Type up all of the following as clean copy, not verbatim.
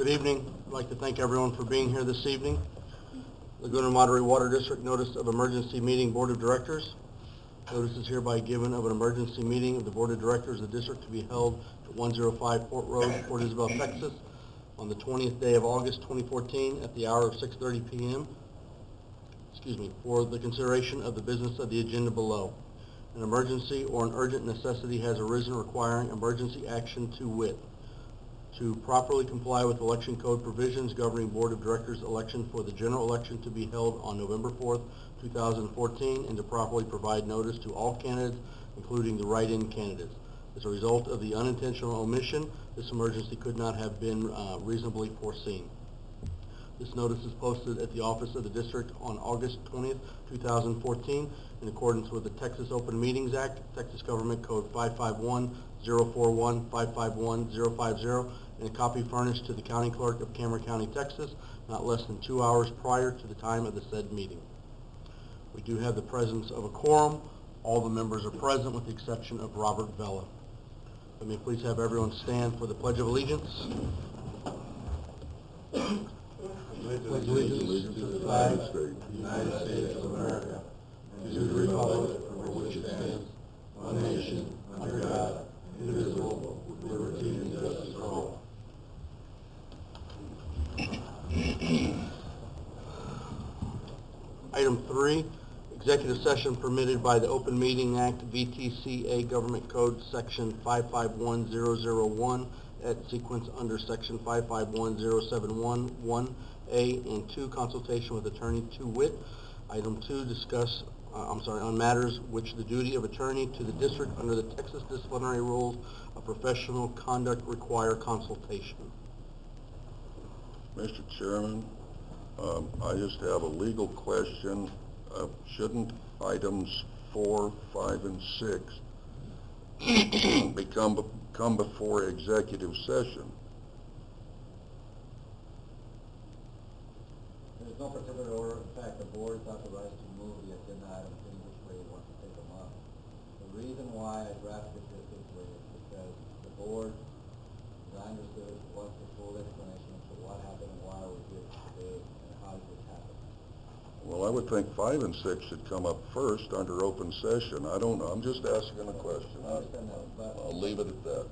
evening. I'd like to thank everyone for being here this evening. Laguna Monterey Water District Notice of Emergency Meeting Board of Directors. Notice is hereby given of an emergency meeting of the Board of Directors of the District to be held at 105 Fort Road, Port Isabel, Texas, on the 20th day of August 2014 at the hour of 6:30 p.m. For the consideration of the business of the agenda below. An emergency or an urgent necessity has arisen requiring emergency action to wit: to properly comply with election code provisions governing Board of Directors election for the general election to be held on November 4th, 2014, and to properly provide notice to all candidates, including the write-in candidates. As a result of the unintentional omission, this emergency could not have been reasonably foreseen. This notice is posted at the office of the district on August 20th, 2014, in accordance with the Texas Open Meetings Act, Texas Government Code 551-041, 551-050, and a copy furnished to the County Clerk of Cameron County, Texas, not less than 2 hours prior to the time of the said meeting. We do have the presence of a quorum. All the members are present with the exception of Robert Vela. Let me please have everyone stand for the Pledge of Allegiance. Pledge allegiance to the flag of the United States of America, and to the republic for which it stands, one nation, under God, indivisible, with liberty and justice for all. Item 3, executive session permitted by the Open Meeting Act, VTCA Government Code, Section 551001, at sequence under Section 551071, 1A and 2, consultation with attorney to wit. Item 2, on matters which the duty of attorney to the district under the Texas disciplinary rules of professional conduct require consultation. Mr. Chairman, I just have a legal question. Shouldn't items 4, 5, and 6 come before executive session? There's no particular order. In fact, the board is authorized to move the agenda items any which way you want to take them up. The reason why I drafted this way is because the board, as I understood, wants the full explanation as to what happened and why we're here today and how did this happen. Well, I would think 5 and 6 should come up first under open session. I don't know. I'm just asking a question. I understand that, but I'll leave it at that.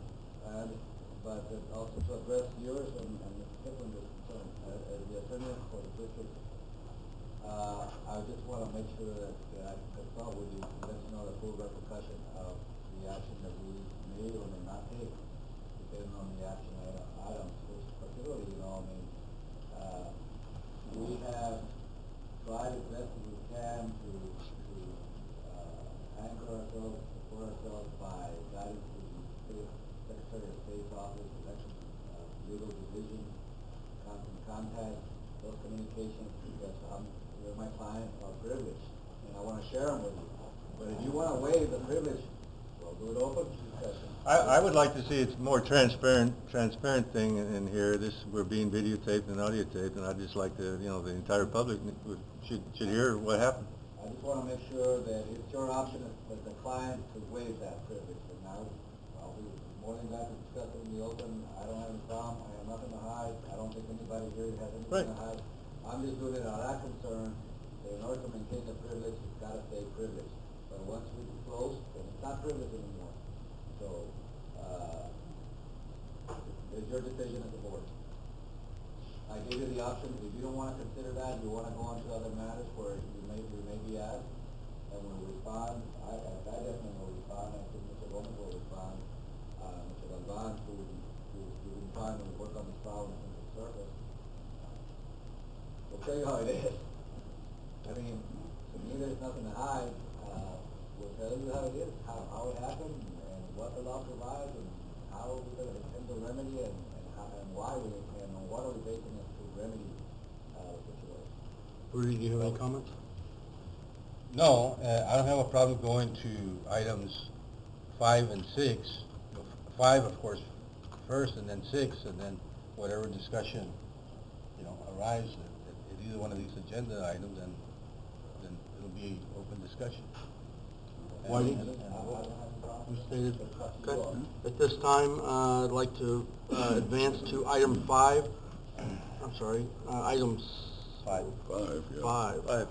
But also to address yours and Mr. Kipplinger's concern, as the attorney for the district, I just want to make sure that I consult with you to let you know the full repercussion of the action that we may or may not take, depending on the action items, which particularly, we have tried as best as we can to anchor ourselves, support ourselves by guidance to the State Secretary of State's Office, Election Legal Division, constant contact, those communications, because you're my client, are privileged, and I want to share them with you. But if you want to waive the privilege, well, do it open discussion. I would like to see it's more transparent thing in here. We're being videotaped and audio taped, and I'd just like to, the entire public should hear what happened. I just want to make sure that it's your option as the client to waive that privilege. And I'll be more than glad to discuss it in the open. I don't have any problem. I have nothing to hide. I don't think anybody here has anything to hide. I'm just doing it out of that concern that in order to maintain the privilege, it's got to stay privileged. But once we close, then it's not privileged anymore. So it's your decision as a board. I gave you the option. If you don't want to consider that, you want to go on to other matters where we may be asked, and we'll respond. I definitely will respond. I think Mr. Gomez will respond. Mr. Galvan, who's been trying to work on this problem since the surface. We'll tell you how it is. I mean, to me, there's nothing to hide. We'll tell you how it is, how it happened, and what the law provides, and how we're going to intend to remedy it, and why we and on what are we basing it to remedy the situation. Rudy, do you have any comments? No, I don't have a problem going to items 5 and 6. 5, of course, first, and then 6, and then whatever discussion, arrives at either one of these agenda items, then it'll be open discussion. Whitey? You stated. Okay. At this time, I'd like to advance to item 5, I'm sorry, item Five. Five, yeah. five.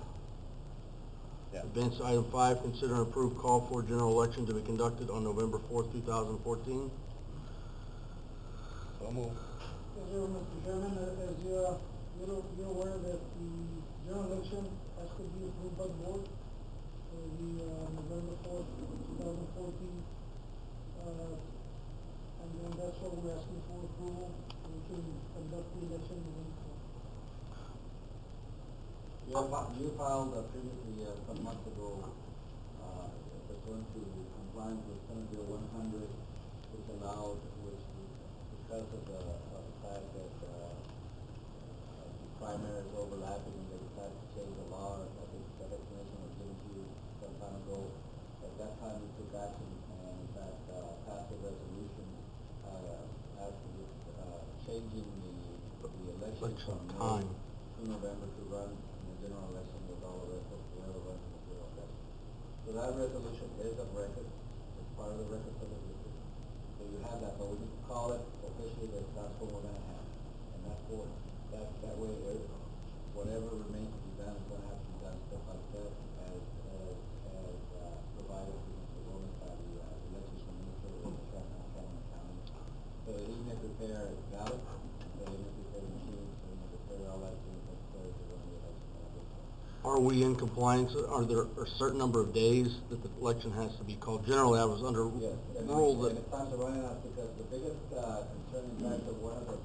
Yeah. Advance to item 5, consider and approve call for general election to be conducted on November 4th, 2014. So move. Yes, sir, Mr. Chairman, as you're aware that the general election has to be approved by the board for the November 4th, 2014. And then that's what we're asking for approval, so we can conduct the election November 4th. You filed previously, some months ago, pursuant to compliance with Senate Bill 100, which allowed, because of the fact that the primary is overlapping and they decided to change the law. I think that explanation was given to you some time ago. At that time, we took action and in fact passed a resolution after changing the election from May to November to run in the general election with all the rest of whoever runs in the general election. So that resolution is of record. It's part of the record for the district. So you have that, but we need to call it officially that that's what we're gonna have. And that's for, that way, whatever remains to be done is gonna have to be done step by step as provided to Mr. Gomez by the elections administrator of Sacramento County. So he may prepare ballots, he may prepare machines, he may prepare all that things necessary to run the election. Are we in compliance? Are there a certain number of days that the election has to be called? Generally, I was under Yes, and rule that... and it's time to run it out because the biggest concern, in fact, of one of the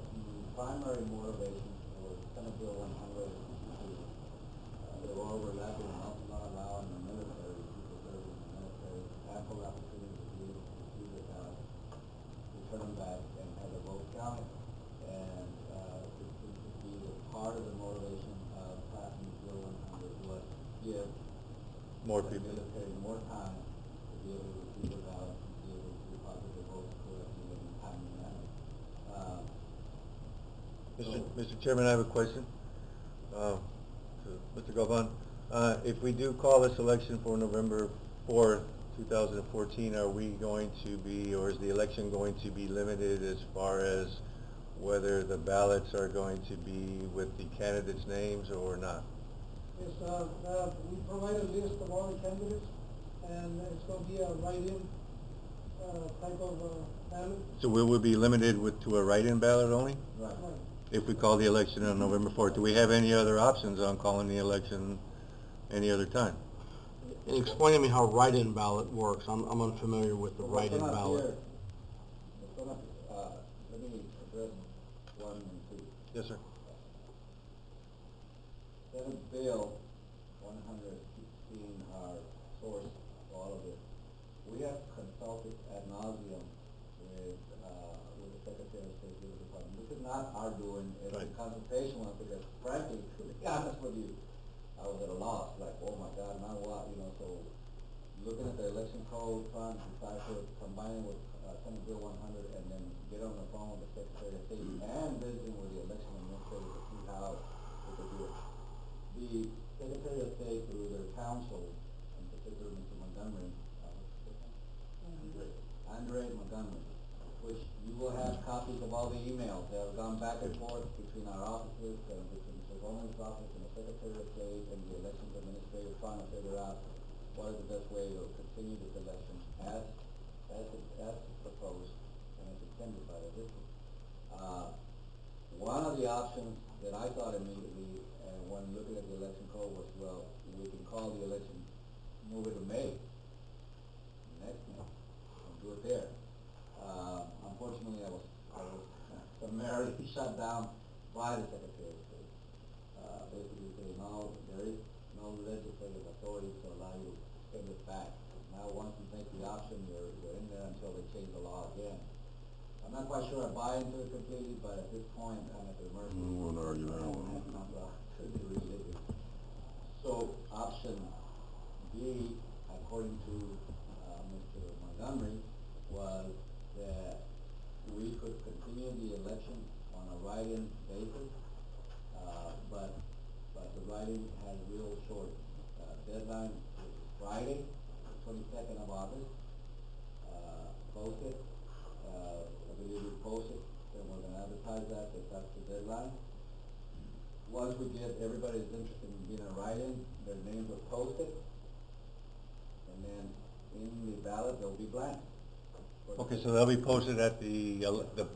primary motivations for Senate Bill 100 is to, they were overlapping and also not allowing the military, people serving in the military, ample opportunity to be able to receive their ballot, return them back, and have their vote counted. And it seems to be that part of the motivation of passing Bill 100 was to give More the people. military more time to be able to receive their ballots, to be able to deposit their votes correctly and in a timely manner. Mr. Chairman, I have a question to Mr. Galvan. If we do call this election for November 4th, 2014, are we going to be, or is the election going to be limited as far as whether the ballots are going to be with the candidates' names or not? Yes, we provide a list of all the candidates, and it's gonna be a write-in type of ballot. So we will be limited to a write-in ballot only? Right. If we call the election on November 4th, do we have any other options on calling the election any other time? And explain to me how write-in ballot works. I'm unfamiliar with the write-in ballot. Let me address 1 and 2. Yes, sir. Senate Bill 116, our source for all of this. We have consulted ad nauseum with the Secretary of State Legal Department. This is not our doing, it's a Right. consultation one, because frankly, to be honest with you, I was at a loss, like, oh my God, now what, so looking at the election code, trying to decipher, combining with Senate Bill 100, and then get on the phone with the Secretary of State and visiting with the election administrator to see how we could do it. The Secretary of State, through their counsel, in particular Mr. Montgomery, Andre Montgomery, which you will have copies of all the emails that have gone back and forth between our offices, between Mr. Gomez's office and the Secretary of State and the elections administrator, trying to figure out what is the best way to continue this election as proposed and as intended by the district. One of the options that I thought immediately, when looking at the election code, was, well, we can call the election, move it to May, next May, and do it there. Unfortunately, I was summarily shut down by the Secretary of State. Basically saying, no, there is no legislative authority to allow you to send it back. Now, once you make the option, you're in there until they change the law again. I'm not quite sure I buy into it completely, but at this point, I'm at the mercy. We won't argue that one. So, option B, according to Mr. Montgomery, was that we could continue the election on a write-in basis, but the write-in has real short deadline, which is Friday, the 22nd of August. Post it. I believe we post it, and we're going to advertise that that's the deadline. once we get everybody's interested in being a write-in, their names are posted, and then in the ballot, they'll be blank. Okay, so they'll be posted at the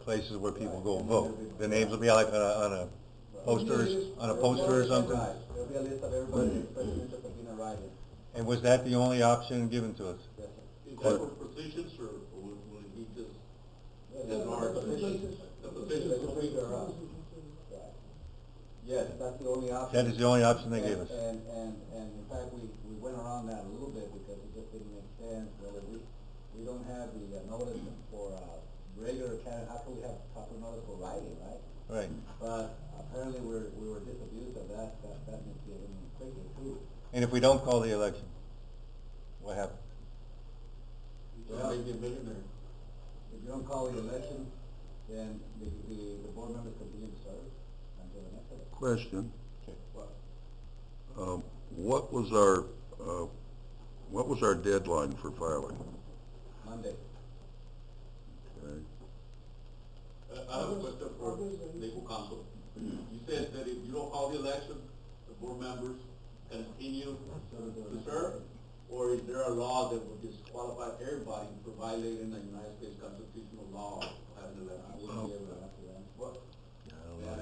places where people go Right. vote. The names will be like on a posters, on a poster or something? Right, there'll be a list of everybody that expressed interest in being a write-in. And was that the only option given to us? Yes, sir. Is that for positions or will he just? Yeah, our the positions. The positions will be. Right. Yes, that's the only option. That is the only option they gave us. And in fact, we went around that a little bit because it just didn't make sense, whether we don't have the notice for, regular candidate, how can we have proper notice for writing, right? Right. But apparently we were disabused of that needs to be eliminated quickly too. And if we don't call the election, what happens? Well, Maybe a millionaire. if you don't call the election, then the board members continue to serve until the next election. Question, Well, what was our deadline for filing? Monday. Okay. I have a question for legal counsel. You said that if you don't call the election, the board members continue to serve? Or is there a law that would disqualify everybody for violating the United States constitutional law of having an election?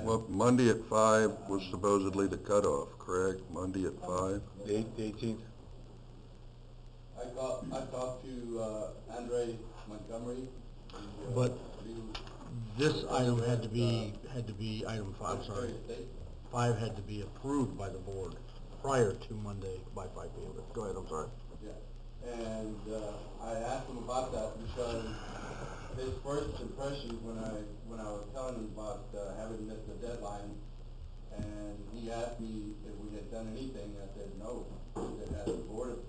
Well, Monday at 5 was supposedly the cutoff, correct? Monday at 5? The 18th? I talked to Andre Montgomery. But this item had to be item five, I'm sorry. 5 had to be approved by the board prior to Monday by 5 p.m. Go ahead, I'm sorry. Yeah, and I asked him about that because his first impression when I was telling him about having missed the deadline, and he asked me if we had done anything, I said no.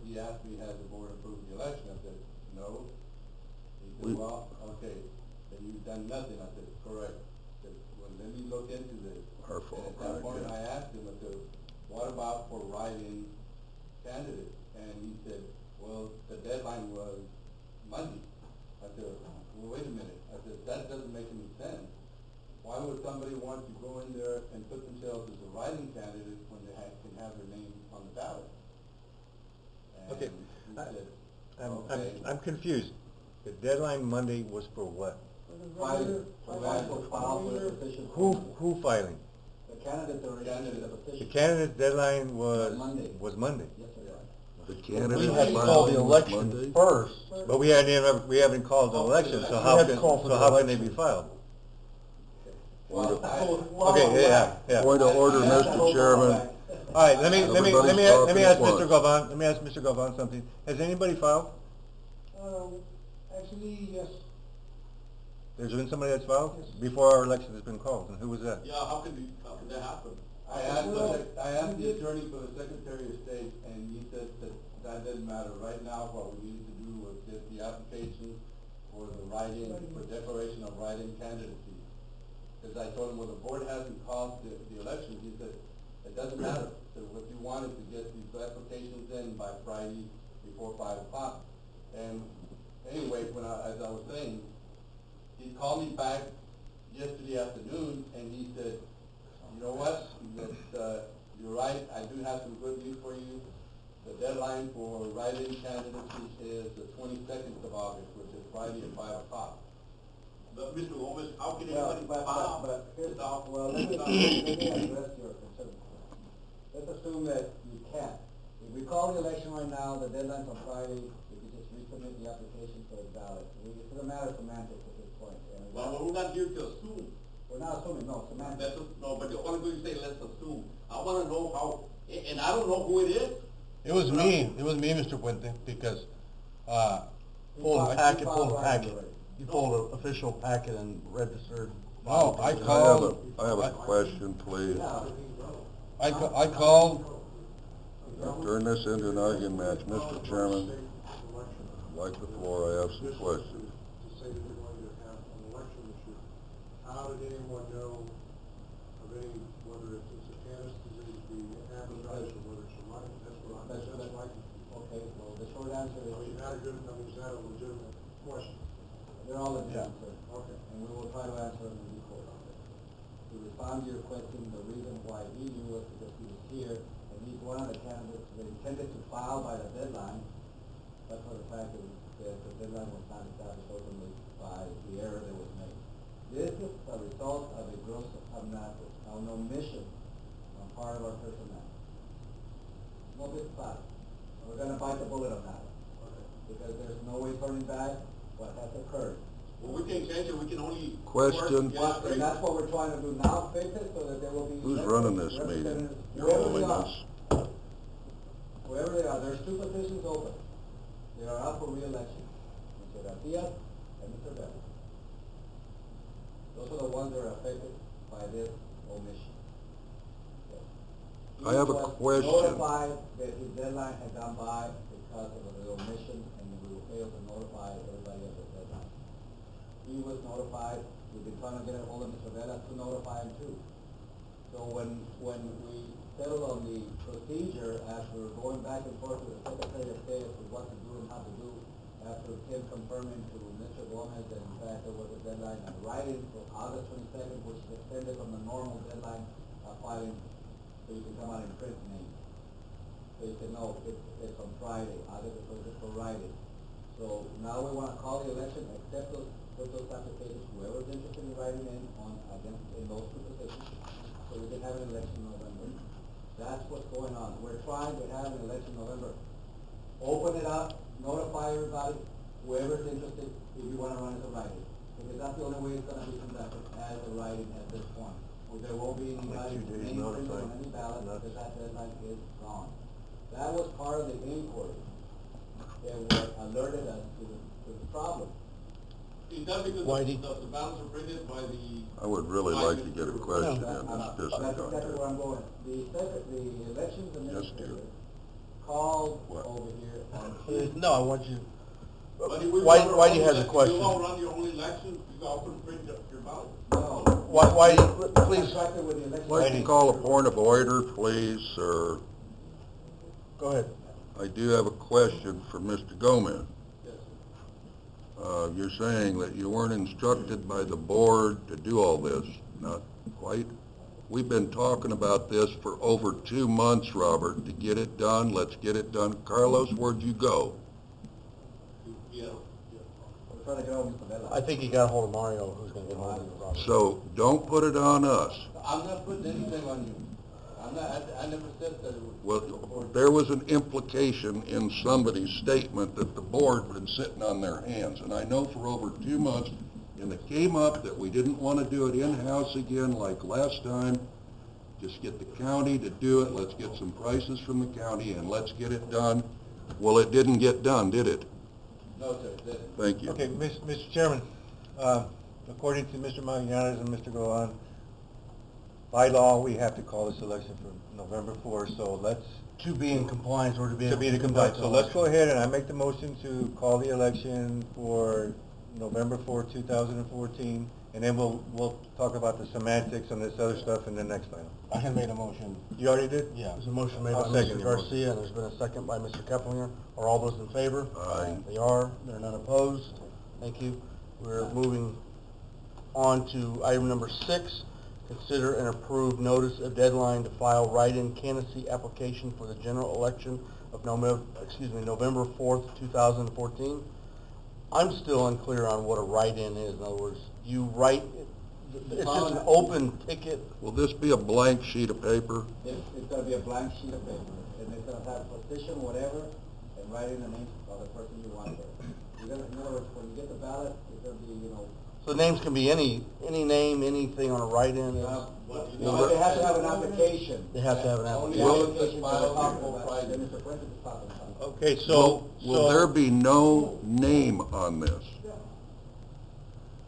He asked me, has the board approved the election? I said, no. He said, well, okay, then you've done nothing. I said, correct. I said, well, let me look into this. Our fault, And at that right, point, yeah. I asked him, I said, what about for write-in candidates? And he said, well, the deadline was Monday. I said, well, wait a minute. I said, that doesn't make any sense. Why would somebody want to go in there and put themselves as a write-in candidate when they can have their name on the ballot? And Okay. he said, okay. I'm confused. The deadline Monday was for what? Filing for the position. Who filing? The candidate that already entered the The position. candidate's deadline was Monday. Monday. Yes, sir. The We candidate had to call the filing election Monday? first. But we haven't called the election, so We had to call for the how can they be election. filed? Well, Okay, yeah. Point of order, Mr. Chairman. All right, let me Everybody's ask talking at Mr. once. Galvan, let me ask Mr. Galvan something. Has anybody filed? Actually, yes. There's been somebody that's filed Yes. before our election has been called, and who was that? Yeah, how can that happen? I asked the attorney for the Secretary of State, and he said that didn't matter. Right now, what we needed to do was get the application for the write-in, for declaration of write-in candidacy. Because I told him, well, the board hasn't called the election. He said, it doesn't matter. So what you want is to get these applications in by Friday before 5 o'clock. And anyway, as I was saying, he called me back yesterday afternoon, and he said, you know what, that, you're right, I do have some good news for you. The deadline for write-in candidacy is the 22nd of August, which is Friday at 5 o'clock. But Mr. Gomez, how can anybody file without? Well, let me address your concern. Let's assume that you can't. If we call the election right now, the deadline's on Friday, we can just resubmit the application for the ballot. It's a matter of semantics at this point. And Well, we're not here to assume. we're not assuming, no, semantics. No, but all I'm going to say, let's assume. I want to know how, and I don't know who it is. It was me, Mr. Puente, because, Pulled a You packet, filed pulled a right packet. away. You pulled an official packet and registered. no, I I have a question, please. I called, Turn this into an argument match, Mr. Chairman. I'd like the floor, I have some questions. To say that you're going to have an election this year, how did anyone know of any, whether it's a candidacy being advertised or whether it's a writing? That's my concern. Okay, well, the short answer I mean, is, is that a legitimate question? they're all legitimate, sir. Okay. And we will try to answer them in due course. To respond to your question, the reason why he knew was because he was here, and he's one of the candidates that intended to file by the deadline, but for the fact that the deadline was not established openly by the error that was made. This is a result of a gross an omission on part of our personnel. No big spot. We're gonna bite the bullet on that one, because there's no way turning back what has occurred. Well, we can change it, we can only. Question. And that's what we're trying to do now, fix it so that there will be. Who's running this meeting? Your Holiness. Whoever they are, there's two positions open. They are up for re-election, Mr. Garcia and Mr. Bell. Those are the ones that are affected by this omission. I have a question. He was notified that his deadline had gone by because of the omission, and we failed to notify everybody of the deadline. He was notified. We've been trying to get a hold of Mr. Vela to notify him too. So when we settled on the procedure, after going back and forth with the Secretary of State as to what to do and how to do, after him confirming to Mr. Gomez that in fact there was a deadline and writing for August 22nd, which is extended from the normal deadline of filing, so you can come out and print names. So he said, no, it's on Friday, August 22nd for writing. So now we want to call the election, accept those, put those applications, whoever's interested in writing in on against in those two positions, so we can have an election in November. That's what's going on. We're trying to have an election in November. Open it up, notify everybody, whoever's interested, if you want to run as a write-in. Because that's the only way it's going to be conducted, as a write-in at this point. Well, there won't be anybody name printed on any ballot because that deadline is gone. That was part of the inquiry that alerted us to the problem. Is that because the ballots are printed by the? I would really like to get a question in That's this exactly where I'm going. The elections administrator called over here on No, I want you, But if we Whitey has a question. You all run your own election, you all can print your ballot. No. Whitey, please, Contracted with the election. I'd like to call a point of order, please, sir. go ahead. I do have a question for Mr. Gomez. Yes, You're saying that you weren't instructed by the board to do all this. Not quite. We've been talking about this for over 2 months, Robert, to get it done. Let's get it done. Carlos, where'd you go? yeah. We're trying to get over Mr. Vela. I think you got a hold of Mario, who's gonna get hold of you, Robert. So don't put it on us. I'm not putting anything on you. I never said that. Well, there was an implication in somebody's statement that the board had been sitting on their hands. And I know for over 2 months, and it came up that we didn't want to do it in-house again like last time. Just get the county to do it. Let's get some prices from the county and let's get it done. Well, it didn't get done, did it? No, sir, it didn't. Thank you. Okay, Mr. Chairman, according to Mr. Magallanes and Mr. Golan, by law, we have to call this election for November 4th, so let's... To be in compliance or to be To able be to in compliance, conduct so let's go ahead and I make the motion to call the election for November 4th, 2014, and then we'll talk about the semantics and this other stuff in the next item. I had made a motion. You already did? Yeah, there's a motion made by I'll second Mr. your Garcia, and there's been a second by Mr. Keplinger. Are all those in favor? Aye. They are. They're none opposed. Thank you. We're moving on to item number 6. Consider and approve notice of deadline to file write-in candidacy application for the general election of November 4th, 2014. I'm still unclear on what a write-in is. In other words, you write, it's just an open ticket. Will this be a blank sheet of paper? It's going to be a blank sheet of paper, and it's going to have position, whatever, and write in the name of the person you want there. You're going to, in other words, when you get the ballot, it's going to be, So names can be any name, anything on a write-in. but they have to have an application. They have to have an Only application. application that we're talking about, that Mr. Fuentes is talking about. Okay, so... Will there be no name on this?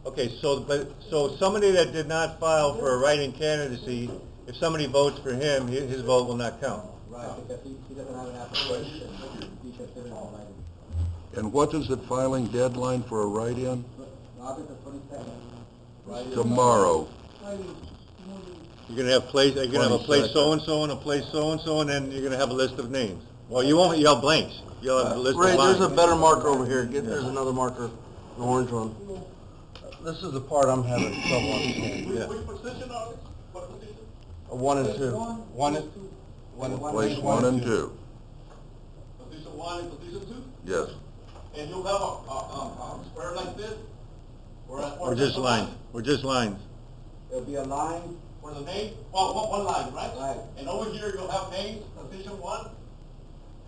Okay, so somebody that did not file for a write-in candidacy, if somebody votes for him, his vote will not count. Right, because he doesn't have an application, he considers it writing. And what is the filing deadline for a write-in? August the 22nd. Tomorrow. You're gonna have you're gonna have a place 22nd. so-and-so and a place so-and-so, and then you're gonna have a list of names. Well, you'll have blanks. You'll have a list of Ray, lines. there's a better marker over here. There's another marker, an orange one. This is the part I'm having trouble understanding. Yeah. Which position are they? 1 and 2. Place 1 and 2. Position 1 and position 2? Yes. And you'll have a square like this? Or just lines, or just lines. It'll be a line, For the name, well, one line, right? Right. And over here, you'll have names, position 1,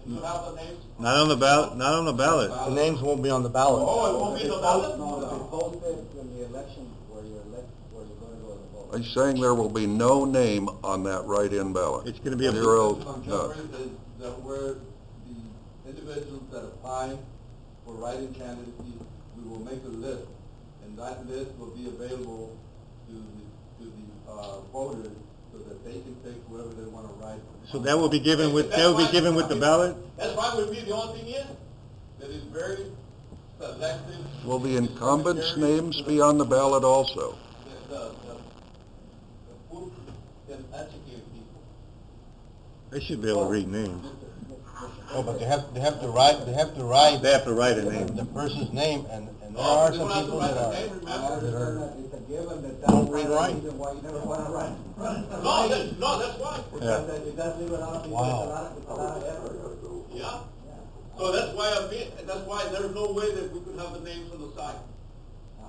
and you'll have the names. Not on the ballot, not on the ballot. The names won't be on the ballot. Oh, it won't be in the ballot? no, it'll be posted in the election where you're going to go to vote. He's saying there will be no name on that write-in ballot. It's gonna be a... Zero, On none. Jeffrey is that where the individuals that apply for write-in candidacy, we will make a list, and that list will be available to the voters so that they can pick whoever they want to write. So that will be given with, the ballot? That's why with me, the only thing is, that it's very selective. Will the incumbents' names be on the ballot also? The book can educate people. They should be able to read names. Oh, but they have to write, They have to write a the name. person's name, and there are some people that are, It's a given that Don't that's read the right. reason why you never want to write. No, that's why. Because it does leave a lot of people, Wow. it's a lot of effort. Yeah. So that's why there's no way that we could have the names on the side.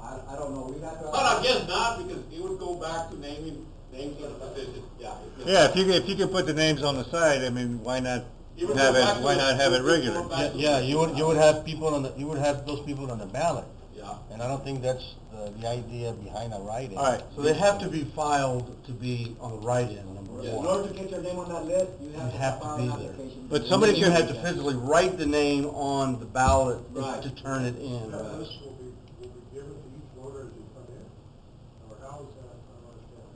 I don't know, we have to. But I guess not, because it would go back to naming names in the position, yeah. Yeah, if you can put the names on the side, I mean, why not Even have go back it, to why the- not have it go regular? back to yeah, the- you would have people on the, you would have those people on the ballot. Yeah. And I don't think that's the idea behind a write-in. All right, so they have to be filed to be on the write-in, number In 1. order to get your name on that list, you You have have to to file be an there. application. But somebody's gonna have to physically write the name on the ballot Right. to turn it in. That list will be given to each voter as they come in, or how is that, I don't understand.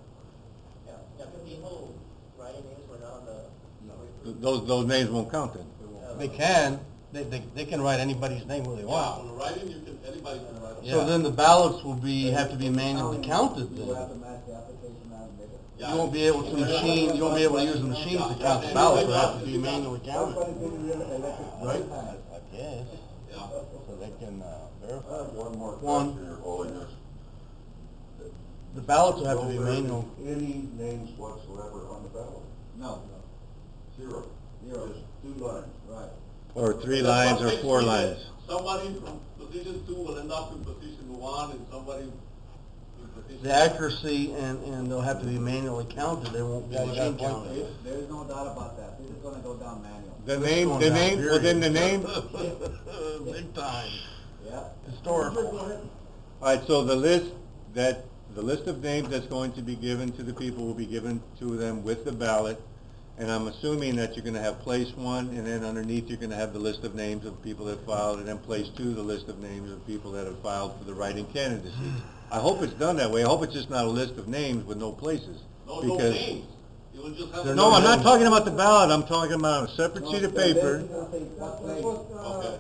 Yeah, but people writing names were not on the, Those names won't count then. They can, they can write anybody's name who they Yeah, want. on the writing, anybody can write. Yeah. So then the ballots will have to be manually counted You will have then. to match the application out and make it. Yeah. You won't be able to use the machines to count the ballots, they'll have to be manually counted. Everybody's getting elected Right. three times. I guess, Yeah. so they can verify. One more One. question, Your Holiness. The ballots will have to be Will there manual. any names whatsoever on the ballot? No, Zero. Zero. Just 2 lines. right. Or 3 That's lines what or makes 4 me lines. that Somebody from position 2 will end up in position 1, and somebody in position. The accuracy and they'll have to be manually counted, they won't be Yeah, you got a machine point counted. There's no doubt about that. This is gonna go down manual. The This name, going the down, name, well then the name, Big time. Yeah. Historical. all right, so the list of names that's going to be given to the people will be given to them with the ballot. And I'm assuming that you're gonna have place 1, and then underneath you're gonna have the list of names of people that filed, and then place 2, the list of names of people that have filed for the write-in candidacy. I hope it's done that way. I hope it's just not a list of names with no places. No because- names. You will just have. No, I'm not talking about the ballot. I'm talking about a separate sheet of paper. Okay.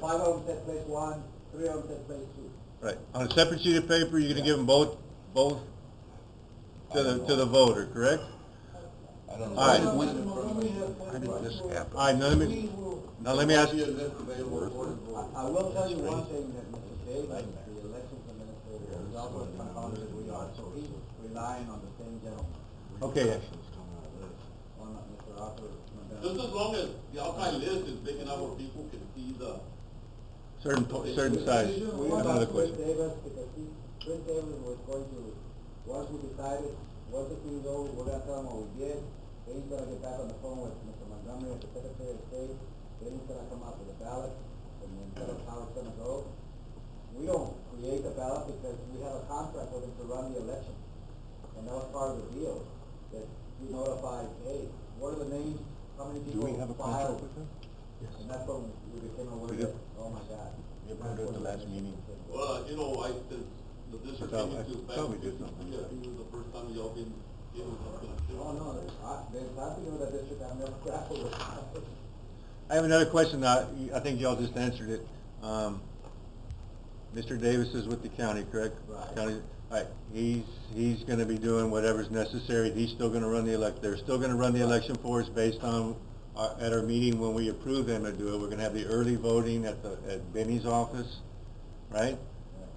5 of them said place 1, 3 of them said place 2. Right, on a separate sheet of paper, you're gonna give them both to the voter, correct? I don't know. All right. How did this happen? All right, now let me ask you, I will tell you one thing, that Mr. Davis, the elections administrator, is also as compounded as we are, so he's relying on the same gentleman, okay, on Mr. Arthur Mandela. Just as long as the outside list is big enough where people can see the. certain size. We Another about Chris question. Davis, because Chris Davis was going to, once we decided, once the thing over, we're gonna tell him what we did, then he's gonna get back on the phone with Mr. Montgomery at the Secretary of State, then he's gonna come out with a ballot, and then tell us how it's gonna go. We don't create the ballot because we have a contract with him to run the election, and that was part of the deal, that we notified, hey, what are the names, how many people filed? And that's when we became aware that, oh my God. You approved it at the last meeting. Well, since the district I thought- came into I thought we effect, did something. yeah, this is the first time y'all been given something. Oh, no, there's nothing with the district, I've never grappled with. I have another question. I think y'all just answered it. Mr. Davis is with the county, correct? Right. County, all right, he's gonna be doing whatever's necessary. He's still gonna run they're still gonna run the election for us based on, at our meeting when we approve them to do it. We're gonna have the early voting at Benny's office, right?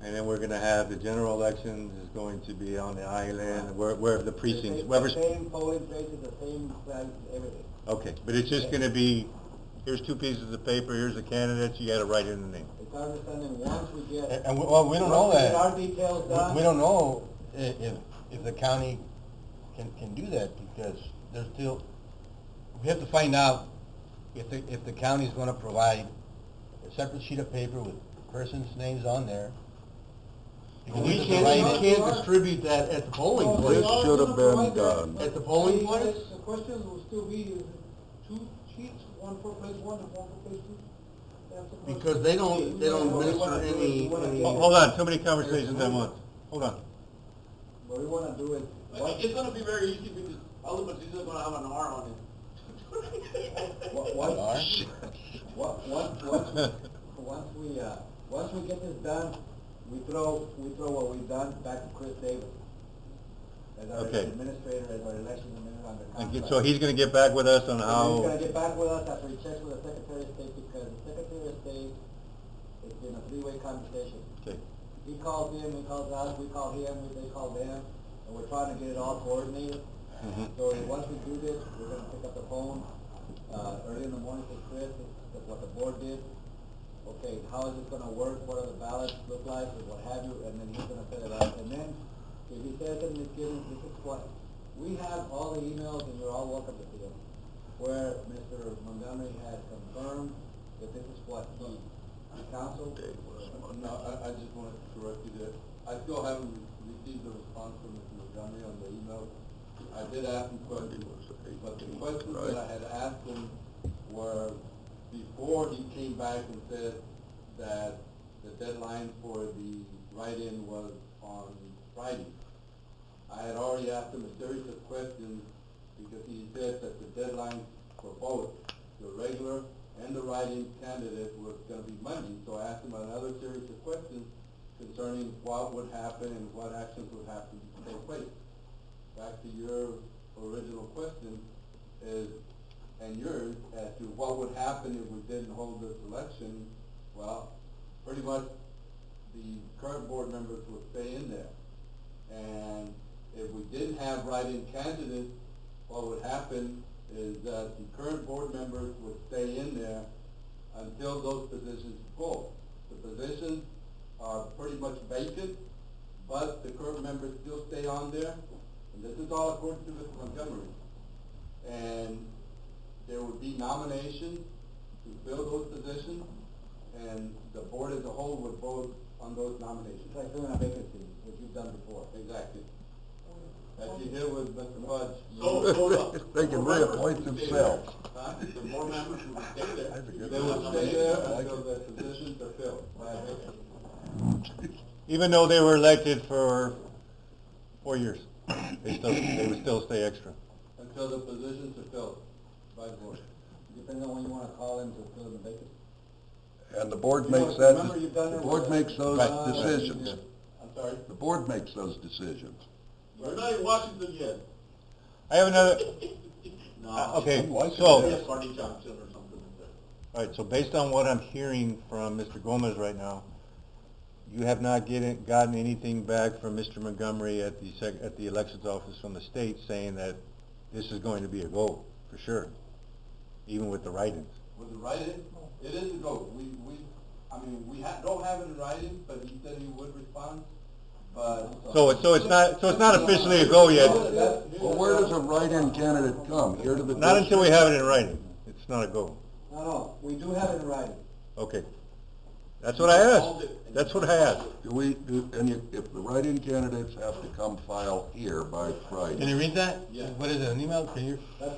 and then we're gonna have the general elections is going to be on the island, where the precincts, whoever's. The same polling places, the same flags, everything. Okay, but it's just gonna be, here's 2 pieces of paper, here's the candidates, you gotta write in the name. It's our understanding, once we get. And, well, we don't know once we get that. our details done. We don't know if the county can do that, because there's still, we have to find out if the county's gonna provide a separate sheet of paper with person's names on there. Because We this is can't, the you writing. can't distribute that at the polling No, place. This should have been done. At the polling place? The question will still be, is it 2 sheets, one for place 1 and one for place 2? That's the question. Because they don't administer any. Hold on, too many conversations at once. Hold on. What we wanna do is. It's gonna be very easy because Alderman is gonna have an R on it. Once we get this done, we throw what we've done back to Chris Davis. As our Okay. administrator, as our election administrator under And contract. so he's gonna get back with us on And how. he's gonna get back with us after he checks with the Secretary of State, because the Secretary of State, it's been a 3-way conversation. Okay. He calls him, he calls us, we call him, they call them, and we're trying to get it all coordinated. Mhm. So once we do this, we're gonna pick up the phone, early in the morning to Chris, that's what the board did. Okay, how is this gonna work, what are the ballots look like, or what have you, and then he's gonna set it up. And then, if he says it in his given, this is what, we have all the emails, and you're all welcome to see them, where Mr. Montgomery has confirmed that this is what he, the council. No, I just wanted to correct you there. I still haven't received a response from Mr. Montgomery on the email. I did ask him questions, but the questions that I had asked him were before he came back and said that the deadline for the write-in was on Friday. I had already asked him a series of questions because he said that the deadline for both the regular and the write-in candidate was going to be Monday. So I asked him another series of questions concerning what would happen and what actions would have to take place. Back to your original question is, and yours, as to what would happen if we didn't hold this election. Well, pretty much the current board members would stay in there. And if we didn't have write-in candidates, what would happen is that the current board members would stay in there until those positions are full. The positions are pretty much vacant, but the current members still stay on there. And this is all according to Mr. Montgomery. And there would be nominations to fill those positions, and the board as a whole would vote on those nominations. It's like filling a vacancy, which you've done before. Exactly. As you hear with Mr. Mudge. They can reappoint themselves. Huh? The board members would stay there. That's a good They one. would stay there until the positions are filled by a vacancy. Even though they were elected for 4 years, they would still stay extra. Until the positions are filled by the board. Depends on when you wanna call him to fill the vacancy. And the board You know, makes that, remember you've done the it board with- makes those Right. decisions. I'm sorry? The board makes those decisions. We're not in Washington yet. I have another, No. okay, Like so, it. Barney Johnson or something like that. all right, so based on what I'm hearing from Mr. Gomez right now, you have not gotten anything back from Mr. Montgomery at the elections office from the state saying that this is going to be a go, for sure, even with the write-ins. With the write-in, it is a go. We don't have it in writing, but he said he would respond, but. So it's not officially a go yet, Well, where does a write-in candidate come? Here to the not until we district? have it in writing, it's not a go. No, we do have it in writing. Okay. That's what I asked, that's what I asked. If the write-in candidates have to come file here by Friday. Can you read that? Yeah. What is it, an email, can you? That's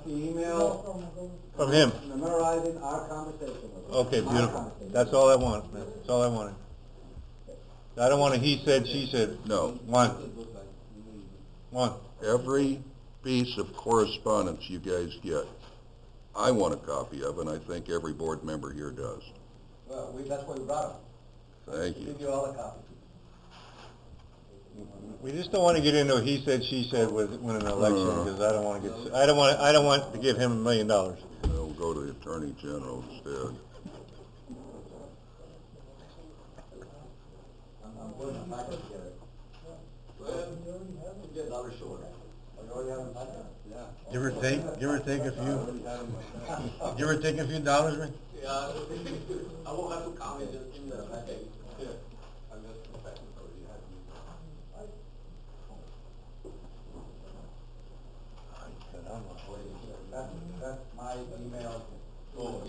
the email From him? memorizing our conversation with him. Okay, Our beautiful. conversation. That's all I want, man. That's all I wanted. I don't want a he said, she said. No. One. Every piece of correspondence you guys get, I want a copy of, and I think every board member here does. Well, that's why we brought him. Thank Give you. you all a copy. We just don't want to get into a he said, she said with an election, because I don't want to give him $1 million. We'll go to the Attorney General instead. I'm I'm putting a packet together. You already have it. Be $1 short. You already have a packet? Yeah. Give or take a few, give or take a few dollars, man. Yeah, I won't have to count it, just give me the packet. Yeah. I guess the packet already has me. That's my email. Oh,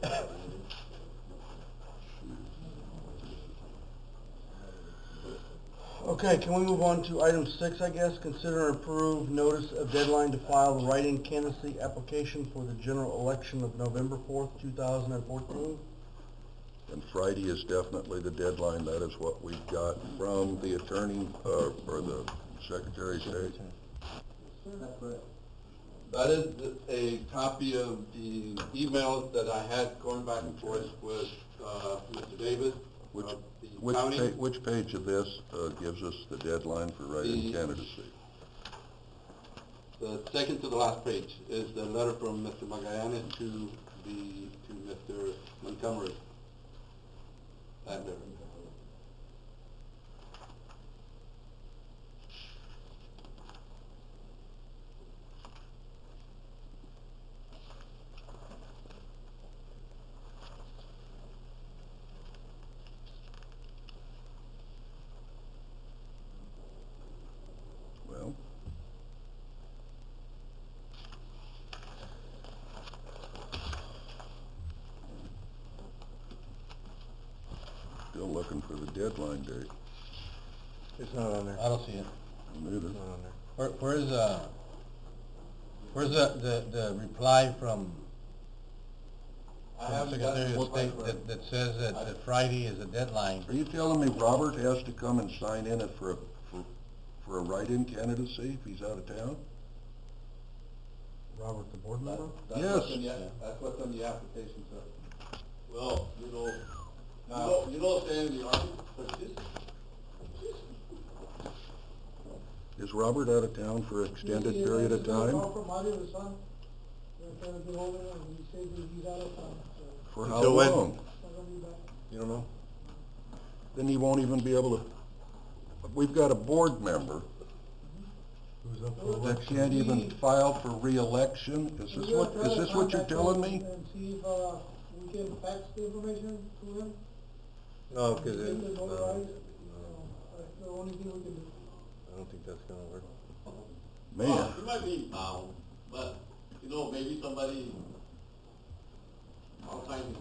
yeah. Okay, can we move on to item 6, I guess? Consider and approve notice of deadline to file the write-in candidacy application for the general election of November 4th, 2014. And Friday is definitely the deadline. That is what we've got from the attorney, or the Secretary of State. That's correct. That is a copy of the email that I had going back and forth with, Mr. Davis. Which page of this gives us the deadline for write-in candidacy? The second to the last page is the letter from Mr. Magallanes to Mr. Montgomery. That letter. Well, still looking for the deadline date. It's not on there. I don't see it. Neither. It's not on there. Where's the reply from I the haven't Secretary gotten of State that says that Friday is a deadline? Are you telling me Robert has to come and sign in it for a write-in candidacy if he's out of town? Robert, the board member? Yes. That's what's on the application, sir. Well, you know, saying the army, Is Robert out of town for an extended period of time? From Mario, the son, they're trying to get hold of him, and he says that he's out of town, so For how Until when? long? he's not gonna be back. You don't know? Then he won't even be able to, we've got a board member Who's up for that election? can't even file for re-election? Is We're this gonna what, try is to this what you're contact telling him me? And see if, we can fax the information to him. No, because Get it's, it no, notarized, that's the only thing we can do. I don't think that's gonna work. Man, he might be bound, but, you know, maybe somebody, I'll sign his name.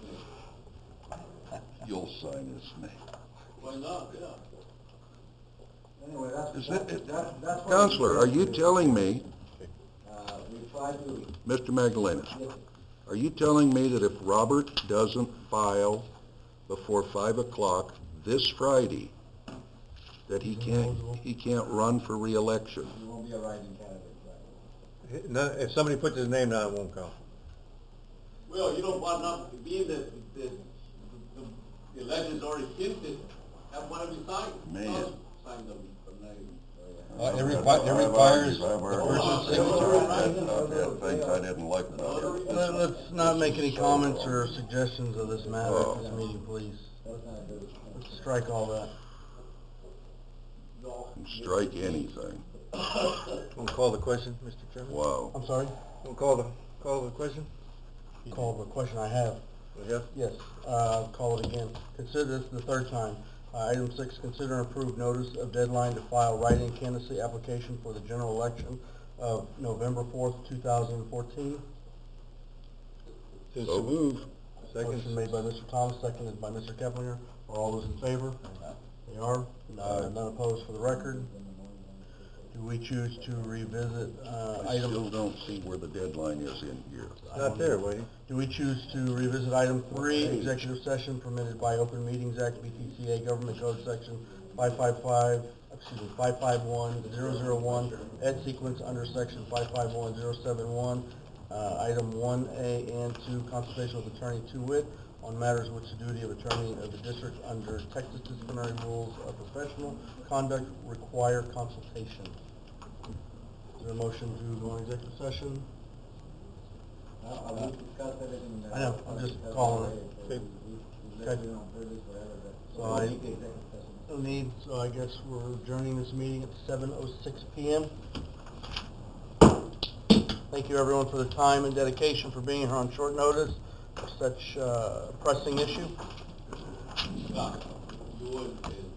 you'll sign his name. Why not, yeah. Anyway, Is that's what. Counselor, are you telling me, We tried to, Mr. Magdalenas, are you telling me that if Robert doesn't file before 5 o'clock this Friday, that he can't run for re-election? you won't be a writing candidate, right? No, if somebody puts his name down, it won't count. Well, you know, but not, being that the election's already hinted, have one of you sign. Man. Sign them, but now It requires the person's signature. I've had things I didn't like about it. Let's not make any comments or suggestions of this matter at this meeting, please. That's not good. Let's strike all that. Strike anything. Want to call the question, Mr. Chairman? Wow. I'm sorry? Want to call the question? Call the question I have. Yes. Yes, call it again. Consider this the third time. Item 6, consider and approve notice of deadline to file write-in candidacy application for the general election of November 4th, 2014. So move. Motion made by Mr. Thomas, seconded by Mr. Keplinger. Are all those in favor? They are. None opposed for the record. Do we choose to revisit I item? still don't see where the deadline is in here. It's not there, Wade. Do we choose to revisit item 3, executive session permitted by Open Meetings Act, BTCA Government Code Section 551-001, ed sequence under Section 551071, item 1A and 2, consultation with attorney to wit, on matters which the duty of attorney of the district under Texas disciplinary rules of professional conduct require consultation. Is there a motion to go on executive session? We'll discuss everything. I know, I'm just calling it. We let you know on purpose, whatever, but. So no need, so I guess we're adjourning this meeting at 7:06 PM. Thank you, everyone, for the time and dedication for being here on short notice for such a pressing issue. Scott, you would say